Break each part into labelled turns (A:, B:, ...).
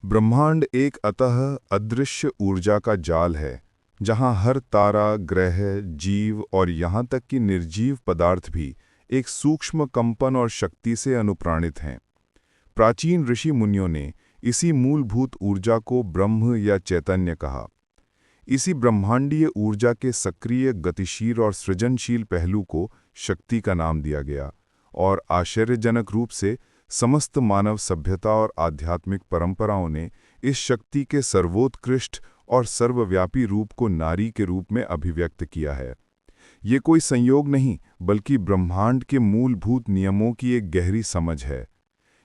A: ब्रह्मांड एक अतः अदृश्य ऊर्जा का जाल है, जहां हर तारा, ग्रह, जीव और यहाँ तक कि निर्जीव पदार्थ भी एक सूक्ष्म कंपन और शक्ति से अनुप्राणित हैं। प्राचीन ऋषि मुनियों ने इसी मूलभूत ऊर्जा को ब्रह्म या चैतन्य कहा। इसी ब्रह्मांडीय ऊर्जा के सक्रिय, गतिशील और सृजनशील पहलू को शक्ति का नाम दिया गया, और आश्चर्यजनक रूप से समस्त मानव सभ्यता और आध्यात्मिक परंपराओं ने इस शक्ति के सर्वोत्कृष्ट और सर्वव्यापी रूप को नारी के रूप में अभिव्यक्त किया है। ये कोई संयोग नहीं, बल्कि ब्रह्मांड के मूलभूत नियमों की एक गहरी समझ है।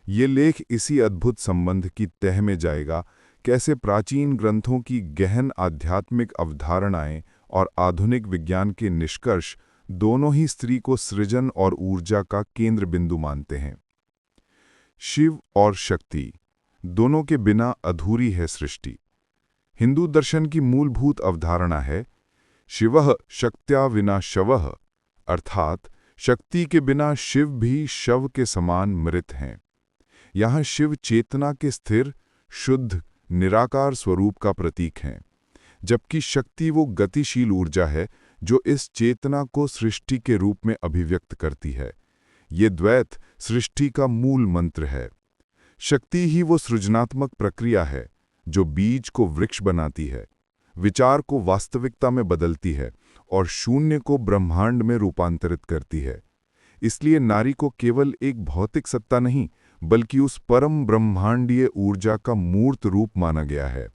A: ये लेख इसी अद्भुत संबंध की तह में जाएगा, कैसे प्राचीन ग्रंथों की गहन आध्यात्मिक अवधारणाएं और आधुनिक विज्ञान के निष्कर्ष दोनों ही स्त्री को सृजन और ऊर्जा का केंद्र बिंदु मानते हैं। शिव और शक्ति दोनों के बिना अधूरी है सृष्टि। हिंदू दर्शन की मूलभूत अवधारणा है शिवः शक्त्या विना शवः, अर्थात शक्ति के बिना शिव भी शव के समान मृत हैं। यहाँ शिव चेतना के स्थिर, शुद्ध, निराकार स्वरूप का प्रतीक हैं, जबकि शक्ति वो गतिशील ऊर्जा है जो इस चेतना को सृष्टि के रूप में अभिव्यक्त करती है। ये द्वैत सृष्टि का मूल मंत्र है। शक्ति ही वो सृजनात्मक प्रक्रिया है जो बीज को वृक्ष बनाती है, विचार को वास्तविकता में बदलती है और शून्य को ब्रह्मांड में रूपांतरित करती है। इसलिए नारी को केवल एक भौतिक सत्ता नहीं, बल्कि उस परम ब्रह्मांडीय ऊर्जा का मूर्त रूप माना गया है।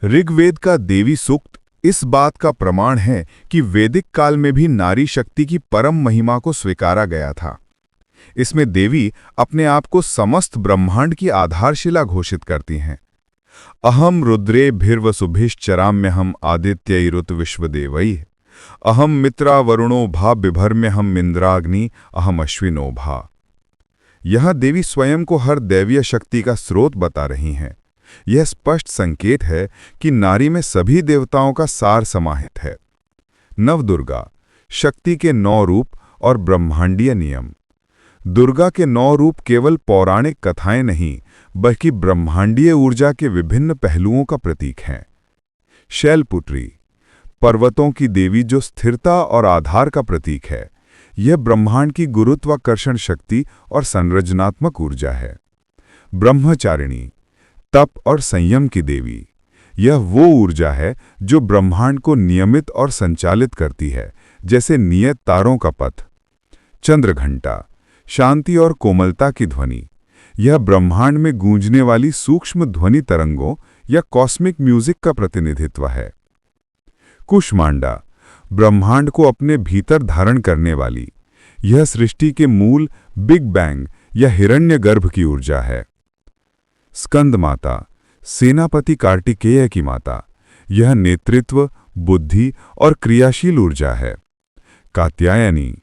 A: ऋग्वेद का देवी सूक्त इस बात का प्रमाण है कि वैदिक काल में भी नारी शक्ति की परम महिमा को स्वीकारा गया था। इसमें देवी अपने आप को समस्त ब्रह्मांड की आधारशिला घोषित करती हैं। अहम रुद्रे भिर्वसुभिश्चराम्यहम आदित्यैरुत विश्वदेवैः, अहम मित्रा वरुणो भा बिभर्म्यहम इंद्राग्नि अहम अश्विनो भा। यह देवी स्वयं को हर दैवीय शक्ति का स्रोत बता रही हैं। यह स्पष्ट संकेत है कि नारी में सभी देवताओं का सार समाहित है। नवदुर्गा, शक्ति के 9 रूप और ब्रह्मांडीय नियम। दुर्गा के 9 रूप केवल पौराणिक कथाएं नहीं, बल्कि ब्रह्मांडीय ऊर्जा के विभिन्न पहलुओं का प्रतीक हैं। शैलपुत्री, पर्वतों की देवी जो स्थिरता और आधार का प्रतीक है। यह ब्रह्मांड की गुरुत्वाकर्षण शक्ति और संरचनात्मक ऊर्जा है। ब्रह्मचारिणी, तप और संयम की देवी। यह वो ऊर्जा है जो ब्रह्मांड को नियमित और संचालित करती है, जैसे नियत तारों का पथ। चंद्रघंटा, शांति और कोमलता की ध्वनि। यह ब्रह्मांड में गूंजने वाली सूक्ष्म ध्वनि तरंगों या कॉस्मिक म्यूजिक का प्रतिनिधित्व है। कुष्मांडा, ब्रह्मांड को अपने भीतर धारण करने वाली। यह सृष्टि के मूल, बिग बैंग या हिरण्यगर्भ की ऊर्जा है। स्कंद माता, सेनापति कार्तिकेय की माता। यह नेतृत्व, बुद्धि और क्रियाशील ऊर्जा है। कात्यायनी,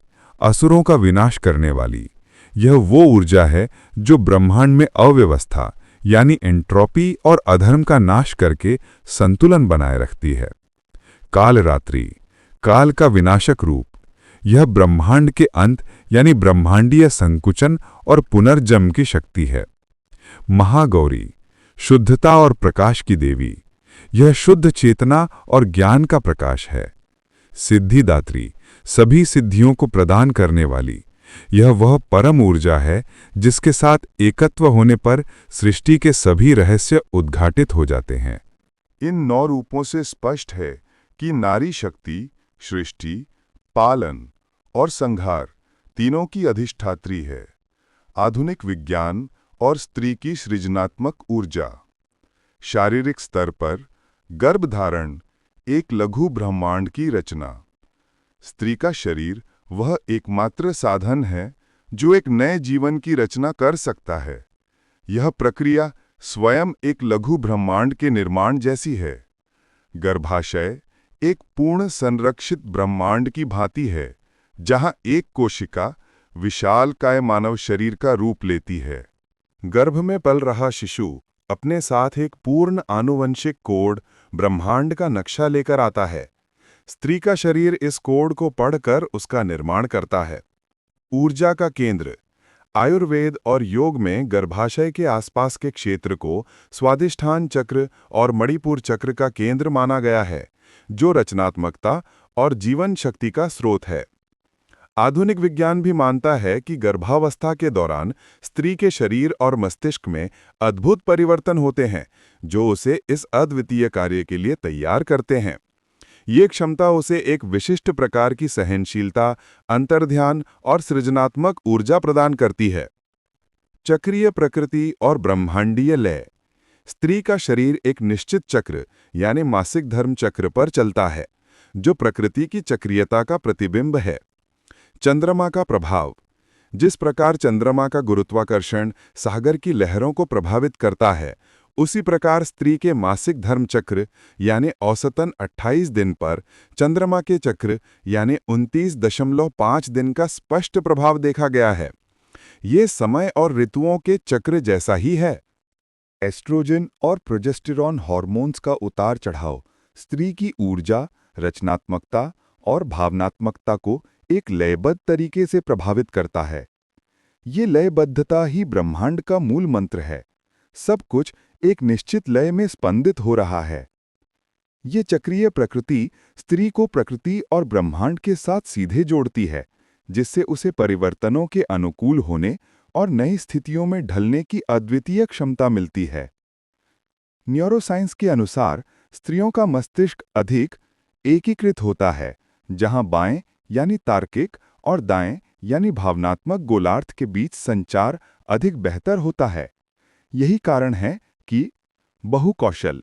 A: असुरों का विनाश करने वाली। यह वो ऊर्जा है जो ब्रह्मांड में अव्यवस्था यानी एंट्रोपी और अधर्म का नाश करके संतुलन बनाए रखती है। कालरात्रि, काल का विनाशक रूप। यह ब्रह्मांड के अंत यानी ब्रह्मांडीय संकुचन और पुनर्जन्म की शक्ति है। महागौरी, शुद्धता और प्रकाश की देवी। यह शुद्ध चेतना और ज्ञान का प्रकाश है। सिद्धिदात्री, सभी सिद्धियों को प्रदान करने वाली। यह वह परम ऊर्जा है जिसके साथ एकत्व होने पर सृष्टि के सभी रहस्य उद्घाटित हो जाते हैं। इन 9 रूपों से स्पष्ट है कि नारी शक्ति, सृष्टि, पालन और संहार तीनों की अधिष्ठात्री है। आधुनिक विज्ञान और स्त्री की सृजनात्मक ऊर्जा। शारीरिक स्तर पर गर्भधारण एक लघु ब्रह्मांड की रचना। स्त्री का शरीर वह एकमात्र साधन है जो एक नए जीवन की रचना कर सकता है। यह प्रक्रिया स्वयं एक लघु ब्रह्मांड के निर्माण जैसी है। गर्भाशय एक पूर्ण संरक्षित ब्रह्मांड की भांति है, जहां एक कोशिका विशालकाय मानव शरीर का रूप लेती है। गर्भ में पल रहा शिशु अपने साथ एक पूर्ण आनुवंशिक कोड, ब्रह्मांड का नक्शा लेकर आता है। स्त्री का शरीर इस कोड को पढ़कर उसका निर्माण करता है। ऊर्जा का केंद्र, आयुर्वेद और योग में गर्भाशय के आसपास के क्षेत्र को स्वादिष्ठान चक्र और मणिपुर चक्र का केंद्र माना गया है, जो रचनात्मकता और जीवन शक्ति का स्रोत है। आधुनिक विज्ञान भी मानता है कि गर्भावस्था के दौरान स्त्री के शरीर और मस्तिष्क में अद्भुत परिवर्तन होते हैं, जो उसे इस अद्वितीय कार्य के लिए तैयार करते हैं। ये क्षमता उसे एक विशिष्ट प्रकार की सहनशीलता, अंतर्ध्यान और सृजनात्मक ऊर्जा प्रदान करती है। चक्रीय प्रकृति और ब्रह्मांडीय लय। स्त्री का शरीर एक निश्चित चक्र यानी मासिक धर्म चक्र पर चलता है, जो प्रकृति की चक्रीयता का प्रतिबिंब है। चंद्रमा का प्रभाव। जिस प्रकार चंद्रमा का गुरुत्वाकर्षण सागर की लहरों को प्रभावित करता है, उसी प्रकार स्त्री के मासिक धर्म चक्र यानी औसतन 28 दिन पर चंद्रमा के चक्र यानी 29.5 दिन का स्पष्ट प्रभाव देखा गया है। ये समय और ऋतुओं के चक्र जैसा ही है। एस्ट्रोजन और प्रोजेस्टेरॉन हार्मोन्स का उतार चढ़ाव स्त्री की ऊर्जा, रचनात्मकता और भावनात्मकता को एक लयबद्ध तरीके से प्रभावित करता है। ये लयबद्धता ही ब्रह्मांड का मूल मंत्र है। सब कुछ एक निश्चित लय में स्पंदित हो रहा है। ये चक्रीय प्रकृति स्त्री को प्रकृति और ब्रह्मांड के साथ सीधे जोड़ती है, जिससे उसे परिवर्तनों के अनुकूल होने और नई स्थितियों में ढलने की अद्वितीय क्षमता मिलती है। न्यूरोसाइंस के अनुसार स्त्रियों का मस्तिष्क अधिक एकीकृत होता है, जहां बाएं यानी तार्किक और दाएं यानी भावनात्मक गोलार्ध के बीच संचार अधिक बेहतर होता है। यही कारण है कि बहुकौशल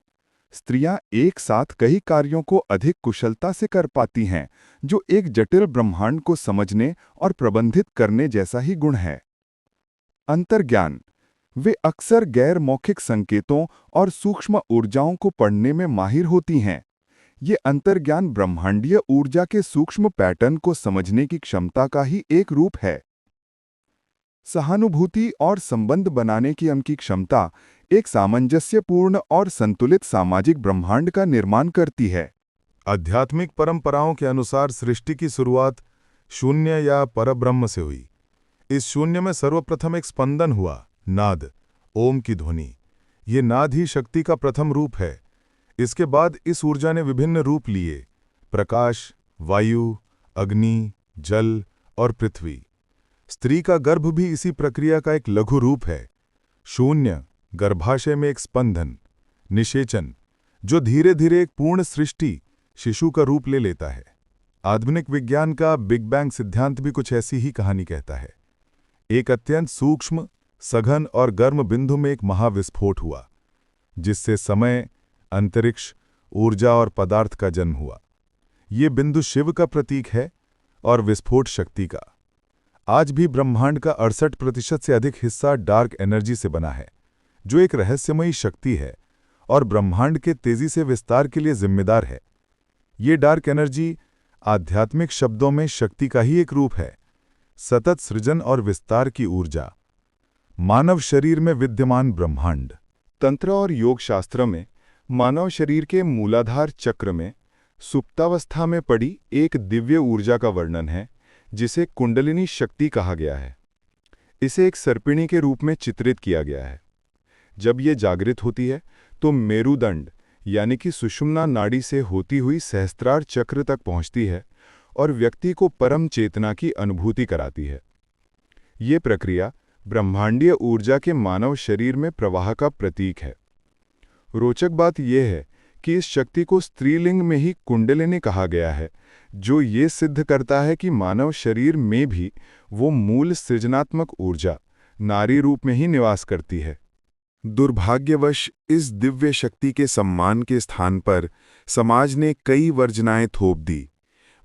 A: स्त्रियां एक साथ कई कार्यों को अधिक कुशलता से कर पाती हैं, जो एक जटिल ब्रह्मांड को समझने और प्रबंधित करने जैसा ही गुण है। अंतर्ज्ञान। वे अक्सर गैर मौखिक संकेतों और सूक्ष्म ऊर्जाओं को पढ़ने में माहिर होती हैं। ये अंतर्ज्ञान ब्रह्मांडीय ऊर्जा के सूक्ष्म पैटर्न को समझने की क्षमता का ही एक रूप है। सहानुभूति और संबंध बनाने की उनकी क्षमता एक सामंजस्यपूर्ण और संतुलित सामाजिक ब्रह्मांड का निर्माण करती है। आध्यात्मिक परंपराओं के अनुसार सृष्टि की शुरुआत शून्य या परब्रह्म से हुई। इस शून्य में सर्वप्रथम एक स्पंदन हुआ, नाद, ओम की ध्वनि। ये नाद ही शक्ति का प्रथम रूप है। इसके बाद इस ऊर्जा ने विभिन्न रूप लिए: प्रकाश, वायु, अग्नि, जल और पृथ्वी। स्त्री का गर्भ भी इसी प्रक्रिया का एक लघु रूप है। शून्य, गर्भाशय में एक स्पंदन, निषेचन, जो धीरे धीरे एक पूर्ण सृष्टि, शिशु का रूप ले लेता है। आधुनिक विज्ञान का बिग बैंग सिद्धांत भी कुछ ऐसी ही कहानी कहता है। एक अत्यंत सूक्ष्म, सघन और गर्म बिंदु में एक महाविस्फोट हुआ, जिससे समय, अंतरिक्ष, ऊर्जा और पदार्थ का जन्म हुआ। ये बिंदु शिव का प्रतीक है और विस्फोट शक्ति का। आज भी ब्रह्मांड का 68% से अधिक हिस्सा डार्क एनर्जी से बना है, जो एक रहस्यमयी शक्ति है और ब्रह्मांड के तेजी से विस्तार के लिए जिम्मेदार है। ये डार्क एनर्जी आध्यात्मिक शब्दों में शक्ति का ही एक रूप है, सतत सृजन और विस्तार की ऊर्जा। मानव शरीर में विद्यमान ब्रह्मांड। तंत्र और योग शास्त्र में मानव शरीर के मूलाधार चक्र में सुप्तावस्था में पड़ी एक दिव्य ऊर्जा का वर्णन है, जिसे कुंडलिनी शक्ति कहा गया है। इसे एक सर्पिणी के रूप में चित्रित किया गया है। जब ये जागृत होती है तो मेरुदंड यानी कि सुषुम्ना नाड़ी से होती हुई सहस्त्रार चक्र तक पहुंचती है और व्यक्ति को परम चेतना की अनुभूति कराती है। ये प्रक्रिया ब्रह्मांडीय ऊर्जा के मानव शरीर में प्रवाह का प्रतीक है। रोचक बात यह है कि इस शक्ति को स्त्रीलिंग में ही कुंडलिनी कहा गया है, जो ये सिद्ध करता है कि मानव शरीर में भी वो मूल सृजनात्मक ऊर्जा नारी रूप में ही निवास करती है। दुर्भाग्यवश इस दिव्य शक्ति के सम्मान के स्थान पर समाज ने कई वर्जनाएं थोप दी।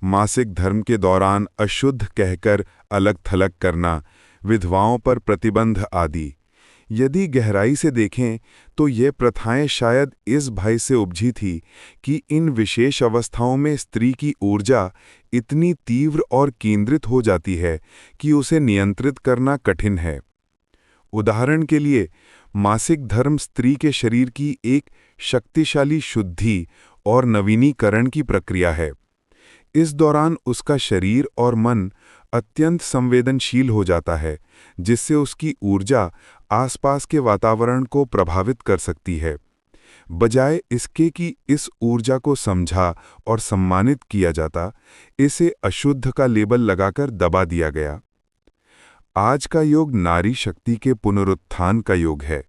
A: मासिक धर्म के दौरान अशुद्ध कहकर अलग थलग करना, विधवाओं पर प्रतिबंध आदि। यदि गहराई से देखें तो ये प्रथाएं शायद इस भय से उपजी थी कि इन विशेष अवस्थाओं में स्त्री की ऊर्जा इतनी तीव्र और केंद्रित हो जाती है कि उसे नियंत्रित करना कठिन है। उदाहरण के लिए, मासिक धर्म स्त्री के शरीर की एक शक्तिशाली शुद्धि और नवीनीकरण की प्रक्रिया है। इस दौरान उसका शरीर और मन अत्यंत संवेदनशील हो जाता है, जिससे उसकी ऊर्जा आसपास के वातावरण को प्रभावित कर सकती है। बजाय इसके कि इस ऊर्जा को समझा और सम्मानित किया जाता, इसे अशुद्ध का लेबल लगाकर दबा दिया गया। आज का युग नारी शक्ति के पुनरुत्थान का युग है।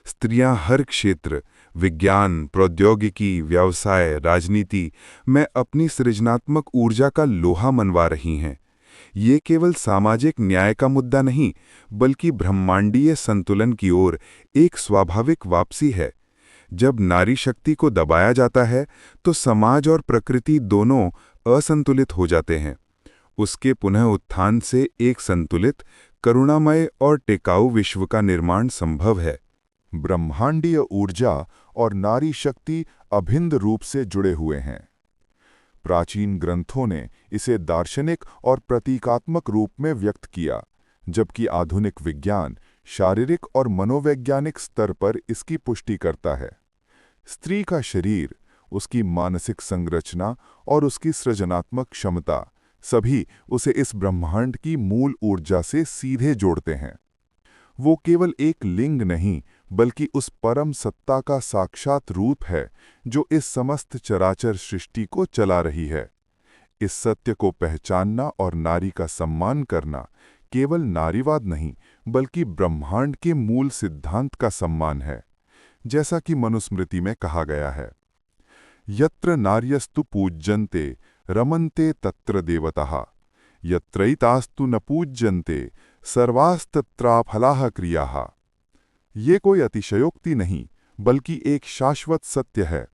A: स्त्रियां हर क्षेत्र, विज्ञान, प्रौद्योगिकी, व्यवसाय, राजनीति में अपनी सृजनात्मक ऊर्जा का लोहा मनवा रही हैं। ये केवल सामाजिक न्याय का मुद्दा नहीं, बल्कि ब्रह्मांडीय संतुलन की ओर एक स्वाभाविक वापसी है। जब नारी शक्ति को दबाया जाता है, तो समाज और प्रकृति दोनों असंतुलित हो जाते हैं। उसके पुनः उत्थान से एक संतुलित, करुणामय और टिकाऊ विश्व का निर्माण संभव है।
B: ब्रह्मांडीय ऊर्जा और नारी शक्ति अभिन्न रूप से जुड़े हुए हैं। प्राचीन ग्रंथों ने इसे दार्शनिक और प्रतीकात्मक रूप में व्यक्त किया, जबकि आधुनिक विज्ञान शारीरिक और मनोवैज्ञानिक स्तर पर इसकी पुष्टि करता है। स्त्री का शरीर, उसकी मानसिक संरचना और उसकी सृजनात्मक क्षमता सभी उसे इस ब्रह्मांड की मूल ऊर्जा से सीधे जोड़ते हैं। वो केवल एक लिंग नहीं, बल्कि उस परम सत्ता का साक्षात रूप है जो इस समस्त चराचर सृष्टि को चला रही है। इस सत्य को पहचानना और नारी का सम्मान करना केवल नारीवाद नहीं, बल्कि ब्रह्मांड के मूल सिद्धांत का सम्मान है। जैसा कि मनुस्मृति में कहा गया है, यत्र नार्यस्तु पूज्यन्ते रमन्ते तत्र देवताः, यत्रैतास्तु न पूज्यन्ते सर्वास्तत्राफलाः क्रियाः। ये कोई अतिशयोक्ति नहीं, बल्कि एक शाश्वत सत्य है।